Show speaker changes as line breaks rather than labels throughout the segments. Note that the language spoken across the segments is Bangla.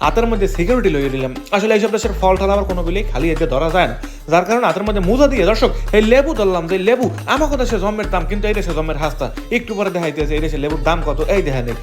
হাতের মধ্যে সিকিউরিটি লইয়ে দিলাম। আসলে এইসব দেশের ফল ঠল আবার কোনো বিলেই খালি এতে ধরা যায় না, যার কারণে হাতের মধ্যে মোজা দিয়ে দর্শক এই লেবু ধরলাম যে লেবু আমাকে দেশে জন্মের দাম, কিন্তু এই দেশে জন্মের হাস্তা। একটু পরে দেখাইতেছে এই দেশে লেবুর দাম কত, এই দেখা নেই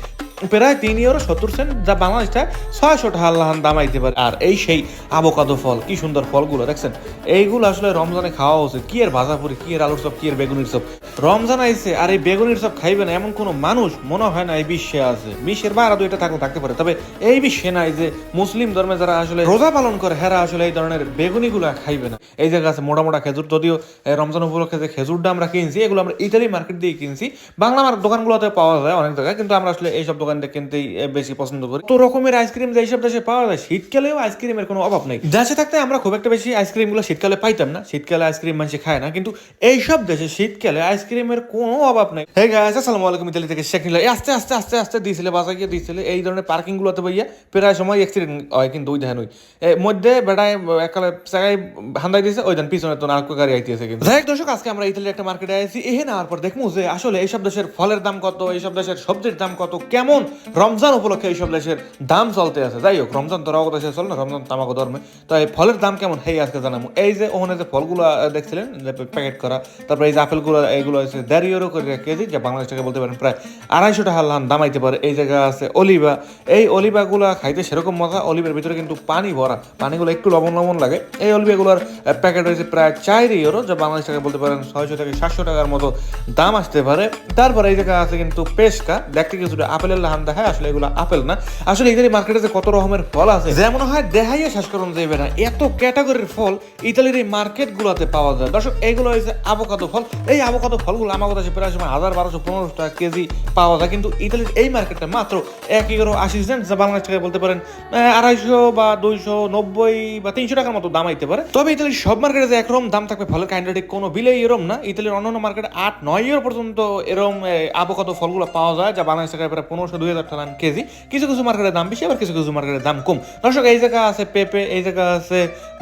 প্রায় 3 ইউরো 70 সেন্ট, যা বাংলাদেশটা 600 টাকা আল্লাহান দাম আইতে পারে। আর এই সেই আবোকাদো ফল, কি সুন্দর ফলগুলো দেখছেন, এইগুলো আসলে রমজানে খাওয়া উচিত। কি এর ভাজাপুরি, কি এর আলুর চপ, কি এর বেগুনির চপ। রমজান আইছে আর এই বেগুনির চপ খাইবে না এমন কোনো মানুষ মনে হয় না এই বিশ্বে আছে। বিশ্বের বাইরে দুইটা থাকতে পারে, তবে এই বিশ্বে নাই যে মুসলিম ধর্মে যারা আসলে রোজা পালন করে হেরা আসলে এই ধরনের বেগুনিগুলা খাইবে না। এই জায়গা আছে মোটা মোটা খেজুর, যদিও রমজান উপলক্ষে যে খেজুরটা আমরা কিনছি এগুলো আমরা ইতালি মার্কেট দিয়ে কিনছি, বাংলা দোকানগুলোতে পাওয়া যায় অনেক জায়গায়, কিন্তু আমরা আসলে এইসব দোকান থেকে কিনতেই বেশি পছন্দ করি। তো রকমের আইসক্রিম যে এইসব দেশে পাওয়া যায়, শীতকালেও আইসক্রিমের কোনো অভাব নেই। দেশে থাকতে আমরা খুব একটা বেশি আইসক্রিমগুলো শীতকালে পাইতাম না, শীতকালে আইসক্রিম মানুষ খায় না, কিন্তু এইসব দেশে শীতকালে আইসক্রিমের কোনো অভাব নেই। হে গাইস, আসসালামু আলাইকুম। ইতালি থেকে শেখ নিলা আস্তে আস্তে আস্তে আস্তে দিয়েছিলে বাসা গিয়ে দিয়েছিলে এই ধরনের পার্কিং গুলোতে ভাইয়া প্রায় সময় অ্যাক্সিডেন্ট হয়, কিন্তু ওই দেখেন ওই মধ্যে বেড়ায় একালে জায়গায় হান্দাই দিয়েছে, ওই দেন পিছনে তো নারকো গাড়ি আইতেছে। কিন্তু যাই হোক দর্শক, আজকে আমরা ইতালির একটা মার্কেটে আইছি, এখানে আওয়ার পর দেখবো যে আসলে এইসব দেশের ফলের দাম কত, এইসব দেশের সবজির দাম কত, কেমন রমজান উপলক্ষে এইসব দেশের দাম চলতে আছে। যাই হোক, রমজান তো রগত দেশে চলে না, রমজান তামাকো ধর্মে, তো এই ফলের দাম কেমন হেই আজকে জানাবো। এই যে ওখানে যে ফলগুলো দেখছিলেন প্যাকেট করা, তারপরে এই যে আপেলগুলো, এইগুলো হচ্ছে 1.5 ইউরো করে কেজি, যা বাংলাদেশ টাকা বলতে পারেন প্রায় 250 টাকা দাম আইতে পারে। এই জায়গা আছে অলিভা, এই অলিভাগুলো খাইতে সেরকম মজা, অলিভের ভিতরে কিন্তু পানি ভরা, পানিগুলো একটু লবণ লবণ লাগে। এই অলিভাগুলোর প্যাকেট হয়েছে প্রায় 4 ইউরো, যা বাংলাদেশ টাকা বলতে পারেন 600 থেকে 700 টাকার মতো দাম আসতে পারে। তারপরে এই জায়গা আছে কিন্তু পেশকা, দেখতে কিছুটা আপেলের লাহান দেখায়, আসলে এগুলো আপেল না। আসলে ইতালি মার্কেটে যে কত রকমের ফল আছে যেমন হয় দেখাইয়া শেষ করুন যাইবে না, এত ক্যাটাগরির ফল ইতালির এই মার্কেট গুলোতে পাওয়া যায়। দর্শক, এইগুলো হয়েছে আবোকাদো ফল। এই আবোকাদো ফলগুলো আমাদের কাছে প্রায় সময় 1000-1200-1500 টাকা কেজি পাওয়া যায়, কিন্তু ইতালির এই মার্কেটটা মাত্র 1 ইউরো 80 সেন্ট, যা বাংলাদেশ টাকায় বলতে পারেন 250 বা 290 বা 300 টাকার মতো দাম আইতে পারে। তবে ইতালির সব মার্কেটে যে একরকম দাম থাকবে ফলের কাইন্ডাটিক কোনো বিলেই এরম না। ইতালির অন্যান্য মার্কেটে 8-9 ইউরো পর্যন্ত এরম আবোকাদো ফলগুলো পাওয়া যায়, যা বাংলাদেশ টাকায় প্রায় 1500-2000 টাকা কেজি। কিছু কিছু মার্কেটের দাম বেশি, আবার কিছু কিছু মার্কেটের দাম কম। দর্শক, এই জায়গা আছে পেঁপে, এই জায়গা আছে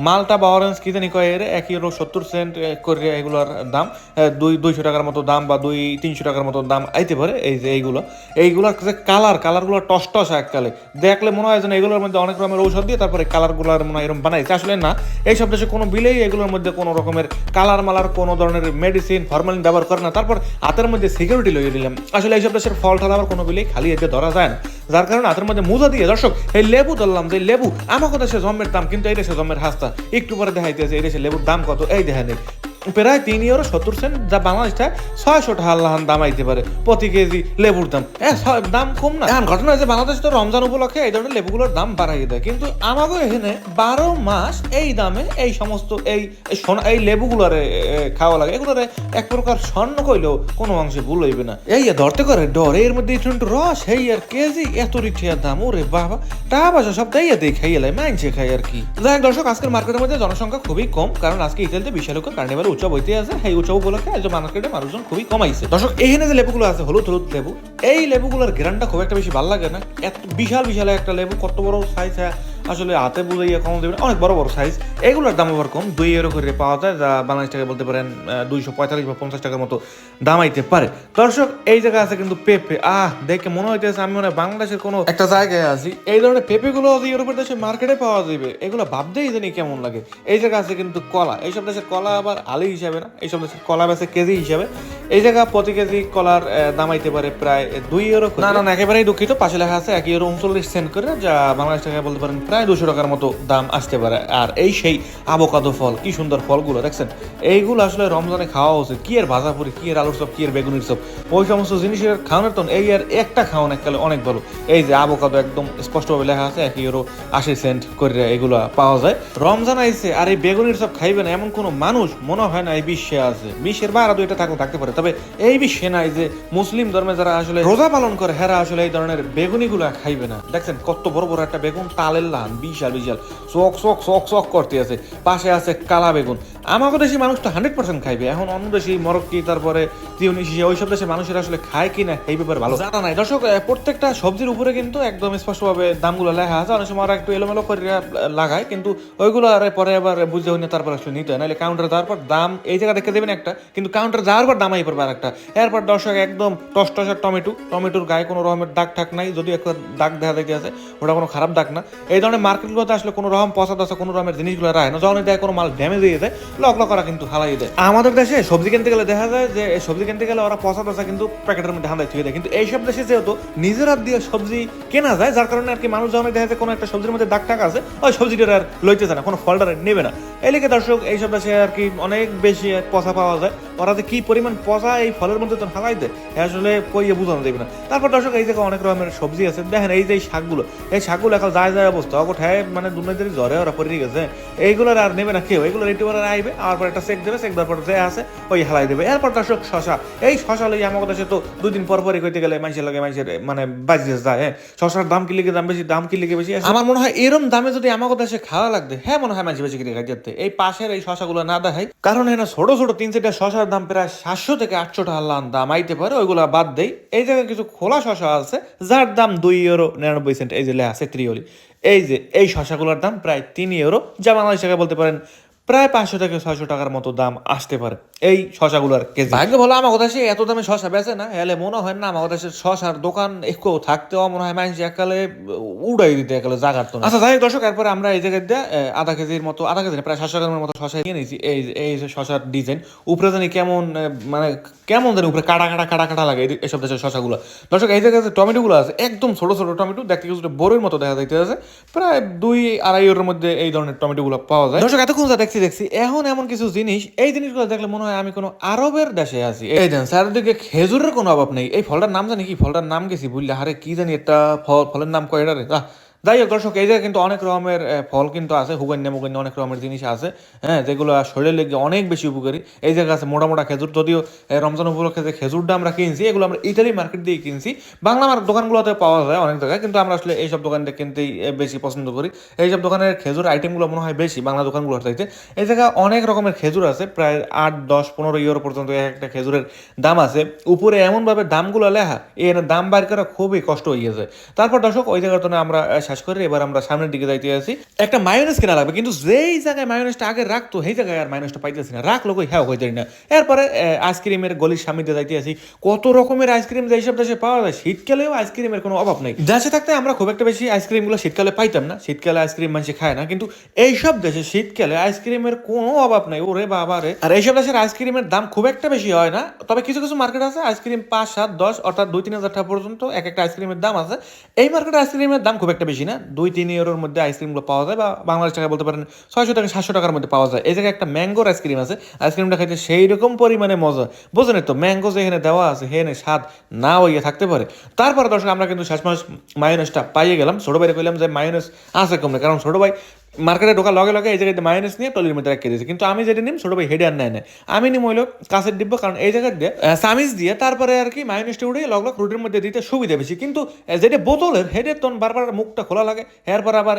মালটা বা অরেঞ্জ, কি জানি কয় এর 1 ইউরো 70 সেন্ট করে এগুলোর দাম 200 টাকার মতো দাম বা 200-300 টাকার মতো দাম আইতে পারে। এই যে এইগুলোর যে কালারগুলো টস টস এককালে দেখলে মনে হয় যেন এগুলোর মধ্যে অনেক রকমের ঔষধ দিয়ে তারপরে কালারগুলোর মনে হয় এরকম বানাইছে, আসলে না। এইসব দেশে কোনো বিলেই এগুলোর মধ্যে কোনো রকমের কালার মালার কোনো ধরনের মেডিসিন ফরমালিন ব্যবহার করে না। তারপর হাতের মধ্যে সিকিউরিটি লইয়ে দিলাম। আসলে এইসব দেশের ফল ঠল আবার কোনো বিলেই খালি এতে ধরা যায় না, যার কারণে হাতের মধ্যে মোজা দিয়ে দর্শক এই লেবু ধরলাম যে লেবু আমাকে দেশে জন্মের দাম, কিন্তু এই দেশে জন্মের হাস্তা। একটু পরে দেখাইতেছে এই দেশে লেবুর দাম কত, এই দেখা নেই প্রায় 3 ইউরো 70 সেন্ট, যা বাংলাদেশটা 600 টাকা আল্লাহান দাম আইতে পারে প্রতি কেজি লেবুর দাম। দাম কম না। এখন ঘটনা হয়েছে বাংলাদেশ তো রমজান উপলক্ষে এই ধরনের লেবুগুলোর দাম বাড়াইয়ে দেয়, কিন্তু আমাকে এখানে 12 মাস এই দামে এই সমস্ত এই লেবুগুলোর খাওয়া লাগে। এগুলোর এক প্রকার স্বর্ণ কইলেও কোনো অংশে ভুল হইবে না। এই ধরতে করে ডর এর মধ্যে একটু রস, এই আর কেজি এত রিঠিয়ার দাম, ওরে বাবা টাকা পয়সা সব তাই দিয়ে খাইয়ে লাই মাইনছে খাই আর কি। যাই দর্শক, আজকের মার্কেটের মধ্যে জনসংখ্যা খুবই কম, কারণ আজকে ইতালিতে বিশাল কার্নিভাল উৎসব হইতে আছে। এই উৎসব উপলক্ষে আজ মার্কেটে মানুষজন খুবই কমাইছে। দর্শক, এখানে যে লেবুগুলো আছে হলুদ হলুদ লেবু, এই লেবুগুলোর গ্রানটা খুব একটা বেশি ভালো লাগে না। এত বিশাল বিশাল একটা লেবু, কত বড় সাইজ, আসলে হাতে বুঝাইয়া কম দেবে, অনেক বড় বড় সাইজ। এগুলোর দাম আবার কম, 2 ইউরো করে পাওয়া যায়, যা বাংলাদেশ টাকা বলতে পারেন 245 বা 50 টাকার মতো দাম আইতে পারে। দর্শক, এই জায়গা আছে কিন্তু পেঁপে, দেখে মনে হইতেছে আমি মনে হয় বাংলাদেশের কোনো একটা জায়গায় আছি। এই ধরনের পেঁপেগুলো ইউরোপের দেশে মার্কেটে পাওয়া যাবে, এগুলো ভাবতেই জানি কেমন লাগে। এই জায়গা আছে কিন্তু কলা, এইসব দেশের কলা আবার আলি হিসাবে না, এইসব দেশের কলা বেছে কেজি হিসাবে। এই জায়গা প্রতি কেজি কলার দাম আইতে পারে প্রায় 2 ইউরো। না একেবারেই দুঃখিত, পাশে লেখা আছে 1 ইউরো 39 সেন্ট করে, যা বাংলাদেশ টাকা বলতে পারেন প্রায় 200 টাকার মতো দাম আসতে পারে। আর এই সেই আবোকাদো ফল, কি সুন্দর ফলগুলো দেখছেন, এইগুলো আসলে রমজানে খাওয়া উচিত। কি এর ভাজাপুরি, কি এর আলুর চপ, কি এর বেগুনির চপ, ওই সমস্ত জিনিসের খাওয়ানোর তো এই আর একটা খাওয়ান এককালে অনেক ভালো। এই যে আবোকাদো একদম স্পষ্টভাবে লেখা আছে 1 ইউরো 80 সেন্ট করে এগুলো পাওয়া যায়। রমজান আইছে আর এই বেগুনির চপ খাইবে না এমন কোনো মানুষ মনে হয় না এই বিশ্বে আছে। বিশ্বের বাইরে দুইটা থাকতে পারে, তবে এই বিশ্বে নাই যে মুসলিম ধর্মে যারা আসলে রোজা পালন করে হেরা আসলে এই ধরনের বেগুনিগুলা খাইবে না। দেখছেন কত বড় বড় একটা বেগুন, তালের লাল, লান, বিশাল বিশাল চক চক চক চক করতে আছে। পাশে আছে কালা বেগুন। আমাদের দেশি মানুষ তো 100% খাইবে। এখন অন্য দেশি মরক্কি, তারপরে তিউনিসিয়া, ওইসব দেশের মানুষেরা আসলে খায় কি না এই ব্যাপারে ভালো জানা নাই। দর্শক, প্রত্যেকটা সবজির উপরে কিন্তু একদম স্পষ্টভাবে দামগুলো লেখা আছে। অনেক সময় আর একটু এলোমেলো করে লাগায়, কিন্তু ওইগুলো আর পরে আবার বুঝতে হইনি তারপর আসলে নিতে হয়। নাহলে কাউন্টারে যাওয়ার পর দাম এই জায়গা দেখে দেবেন একটা, কিন্তু কাউন্টারে যাওয়ার পর দাম এই পড়বে আর একটা। এরপর দর্শক একদম টসটসের টমেটোর গায়ে কোনো রকমের দাগ ঠাক নাই, যদি একটা দাগ দেখা দেখতে আছে ওটা কোনো খারাপ দাগ না। এই ধরনের মার্কেটগুলোতে আসলে কোনো রকম পচা দশা কোনো রকমের জিনিসগুলো রাখে না। যখন দেয় কোনো মাল ড্যামেজ হয়ে যায়, লক করা কিন্তু হালাই দেয়। আমাদের দেশে সবজি কিনতে গেলে দেখা যায় যে সবজি কিনতে গেলে ওরা পচা দশা কিন্তু প্যাকেটের মধ্যে হাঁদায় ছুঁয়ে দেয়, কিন্তু এইসব দেশে যেহেতু নিজের হাত দিয়ে সবজি কেনা যায়, যার কারণে আর কি মানুষ যখন দেখা যায় কোনো একটা সবজির মধ্যে দাগ টাক আছে, ওই সবজিটার আর লইতে যায় না, কোনো ফলটার নেবে না। এই লিখে দর্শক এইসব দেশে আর কি অনেক বেশি পচা পাওয়া যায়। ওরা যে কি পরিমাণ পচা এই ফলের মধ্যে তো হালাই দেয়, আসলে কইয়ে বোঝানো দেবে না। তারপর দর্শক এই জায়গায় অনেক রকমের সবজি আছে, দেখেন এই যে এই শাকগুলো এখন যায় অবস্থা অগোঠায়, মানে দুর্নীতির জ্বরে ওরা পড়ে গেছে। এইগুলোর আর নেবে না কেউ, এগুলোর একটু করে আইবে, আর পর একটা চেক দেবে, চেক দেওয়ার পর যে আছে ওই হালাই দেবে। এরপর দর্শক শশা, এই শশা লই আমাদের দেশে তো 2 দিন পর পরই কইতে গেলে মানুষের লাগে মানুষের মানে বাজিয়ে যায়। হ্যাঁ, শশার দাম কি লিখে দাম বেশি, দাম কি লিখে বেশি। আমার মনে হয় এরম দামে যদি আমাদের দেশে খাওয়া লাগবে, হ্যাঁ মনে হয় মানুষ বেশি কিনে খাইতে। এই পাশের এই শশাগুলো না দেখাই, কারণ এখানে ছোট ছোট 3-4টা শশার দাম প্রায় 700 থেকে 800 টাকা দাম আইতে পারে, ওইগুলো বাদ দেই। এই জায়গায় কিছু খোলা শশা আছে যার দাম 2 ইউরো 99 সেন্ট, এই যে লেখা আছে ত্রিওলি। এই যে এই শশাগুলোর দাম প্রায় 3 ইউরো, যা বাংলাদেশ টাকা বলতে পারেন প্রায় 500 থেকে 600 টাকার মতো দাম আসতে পারে এই শশাগুলোর কেজি। ভাগ্য ভালো আমার দেশে এত দামে শশা বেচে না, এলে মনে হয় না আমার দেশের শশার দোকান একটু থাকতেও মনে হয় মানুষ একালে উড়াই দিতে একালে জাগার তো। আচ্ছা যাই হোক দর্শক, এরপরে আমরা এই জায়গায় দিয়ে আধা কেজির প্রায় 700 গ্রামের মতো শশা নিয়ে নিয়েছি। এই যে শশার ডিজাইন উপরে জানি কেমন, মানে কেমন জানি উপরে কাটা লাগে এইসব দেশের শশাগুলো। দর্শক এই জায়গায় যে টমেটোগুলো আছে একদম ছোট ছোট টমেটো, দেখতে কিছুটা বড়ির মতো দেখা যাইতে আছে। প্রায় 2-2.5 ইউরোর মধ্যে এই ধরনের টমেটোগুলো পাওয়া যায়। দর্শক এতক্ষণ যা দেখছি এখন এমন কিছু জিনিস, এই জিনিসগুলো দেখলে মনে হয় আমি কোনো আরবের দেশে আছি। এই দেন চারিদিকে খেজুরের কোনো অভাব নেই। এই ফলটার নাম জানি কি, ফলটার নাম গেছি বুঝলে, হারে কি জানি একটা ফলের নাম কয় এটারে। যাই হোক দর্শক, এই জায়গায় কিন্তু অনেক রকমের ফল কিন্তু আছে, হুগান্যা মুগান্যা অনেক রকমের জিনিস আছে, হ্যাঁ, যেগুলো শরীরের লেগে অনেক বেশি উপকারী। এই জায়গায় আছে মোটা খেজুর, যদিও রমজান উপলক্ষে যে খেজুরটা আমরা কিনছি এগুলো আমরা ইতালি মার্কেট দিয়ে কিনছি, বাংলা দোকানগুলোতে পাওয়া যায় অনেক জায়গায়, কিন্তু আমরা আসলে এইসব দোকান থেকে কিনতেই বেশি পছন্দ করি। এইসব দোকানের খেজুর আইটেমগুলো মনে হয় বেশি বাংলা দোকানগুলোর চাইতে। এই জায়গায় অনেক রকমের খেজুর আছে, প্রায় 8-10-15 ইউরো পর্যন্ত একটা খেজুরের দাম আছে। উপরে এমনভাবে দামগুলো লেখা, এর দাম বাইর করা খুবই কষ্ট হয়ে গেছে। তারপর দর্শক ওই জায়গার জন্য আমরা শেষ করে এবার আমরা সামনের দিকে যাইতে আছি। একটা মায়োনেজ কেনা লাগবে, কিন্তু যেই জায়গায় মায়োনেজটা আগে রাখতো সেই জায়গায় আর মায়োনেজটা পাইতেছি না, রাখলো কই হ্যাঁ হইতে না। এরপরে আইসক্রিমের গলির সামনে দিয়ে যাইতে আছি। কত রকমের আইসক্রিম যেসব দেশে পাওয়া যায়, শীতকালেও আইসক্রিমের কোনো অভাব নেই। দেশে থাকতে আমরা খুব একটা বেশি আইসক্রিমগুলো শীতকালে পাইতাম না, শীতকালে আইসক্রিম মানুষ খায় না, কিন্তু এইসব দেশে শীতকালে আইসক্রিমের কোনো অভাব নাই, ওরে বাবা রে। আর এইসব দেশের আইসক্রিমের দাম খুব একটা বেশি হয় না, তবে কিছু কিছু মার্কেট আছে আইসক্রিম 5-7-10 অর্থাৎ 2-3 হাজার টাকা পর্যন্ত এক একটা আইসক্রিমের দাম আছে। এই মার্কেটে আইসক্রিমের দাম খুব একটা বেশি না, 2-3 ইউরোর মধ্যে আইসক্রিমগুলো পাওয়া যায়, বা বাংলাদেশ টাকা বলতে পারেন 600 থেকে 700 টাকার মধ্যে পাওয়া যায়। এই জায়গায় একটা ম্যাঙ্গোর আইসক্রিম আছে, আইসক্রিমটা খাইতে সেই রকম পরিমাণে মজা, বোঝেন তো, ম্যাঙ্গো যেখানে দেওয়া আছে সেখানে স্বাদ না হইয়া থাকতে পারে। তারপরে দর্শক আমরা কিন্তু শেষমাস মায়োনেজটা পাইয়ে গেলাম। ছোট ভাইরে কইলাম যে মায়োনেজ আছে কমে, কারণ ছোট ভাই মার্কেটে ঢোকার লগে লগে এই জায়গায় মায়োনেজ নিয়ে টলির মধ্যে রেখে দিয়েছে, কিন্তু আমি যেটা নিম ছোট ভাই হেডে আর নেয় না, আমি নিম হইলো কাছের ডিব্ব, কারণ এই জায়গায় দিয়ে চামিচ দিয়ে তারপরে আর কি মায়োনেজটা উঠে লগ লগ রুটির মধ্যে দিতে সুবিধা বেশি। কিন্তু যেটা বোতলের হেডের তখন বারবার মুখটা খোলা লাগে, এরপর আবার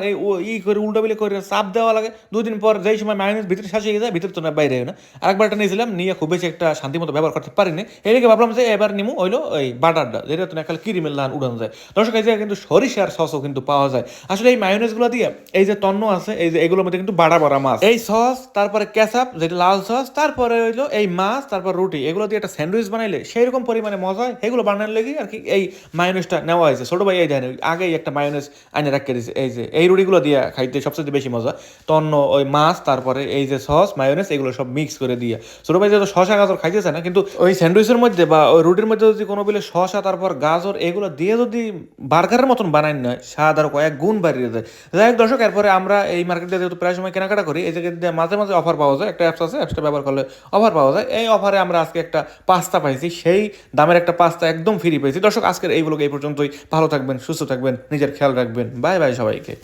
এই করে উল্টো বিলে করে চাপ দেওয়া লাগে। 2 দিন পর যেই সময় মায়োনেজ ভিতরে শাসিয়ে যায়, ভিতরে তো না বাইরে না। আরেকবারটা নিয়েছিলাম, নিয়ে খুব বেশি একটা শান্তি মতো ব্যবহার করতে পারিনি, এদিকে ভাবলাম যে এবার নিমু হইলো ওই বাটারটা, যেটা তো খালি ক্রিমের লান উড়ানো যায়। দর্শক এই জায়গায় কিন্তু সরিষার সসও কিন্তু পাওয়া যায়। আসলে এই মায়োনেজগুলো দিয়ে এই যে তন্ন আছে, এই যে এগুলোর মধ্যে কিন্তু বাড়া মাছ, এই সস, তারপরে ক্যাচাপ যেটা লাল সস, তারপরে হইলো এই মাছ, তারপর রুটি, এগুলো দিয়ে একটা স্যান্ডউইচ বানাইলে সেই রকম পরিমাণে মজা হয়। এগুলো বানানোর লেগে আর কি এই মায়োনেজটা নেওয়া হয়েছে। ছোট ভাই এই দেন আগেই একটা মায়োনেজ আইনে রাখতে দিয়েছে, এই যে এই রুটিগুলো দিয়ে খাইতে সবচেয়ে বেশি মজা। তন্ন ওই মাছ, তারপরে এই যে সস মায়োনেজ, এগুলো সব মিক্স করে দিয়ে। ছোট ভাই যেহেতু শসা গাজর খাইতেছে না, কিন্তু ওই স্যান্ডউইচের মধ্যে বা ওই রুটির মধ্যে যদি কোনো বলে শসা তারপর গাজর এগুলো দিয়ে যদি বার্গারের মতন বানাই নয়, স্বাদ আর কয়েক গুণ বাড়িয়ে যায়। যাই হোক দর্শক, এরপরে আমরা এই মার্কেটে যেহেতু প্রায় সময় কেনাকাটা করি, এই জায়গায় মাঝে মাঝে অফার পাওয়া যায়, একটা অ্যাপস আছে, অ্যাপসটা ব্যবহার করলে অফার পাওয়া যায়। এই অফারে আমরা আজকে একটা পাস্তা পাইছি, সেই দামের একটা পাস্তা একদম ফ্রি পেয়েছি। দর্শক আজকের এই ব্লগ এই পর্যন্তই। ভালো থাকবেন, সুস্থ থাকবেন, নিজের খেয়াল রাখবেন। বাই বাই সবাইকে।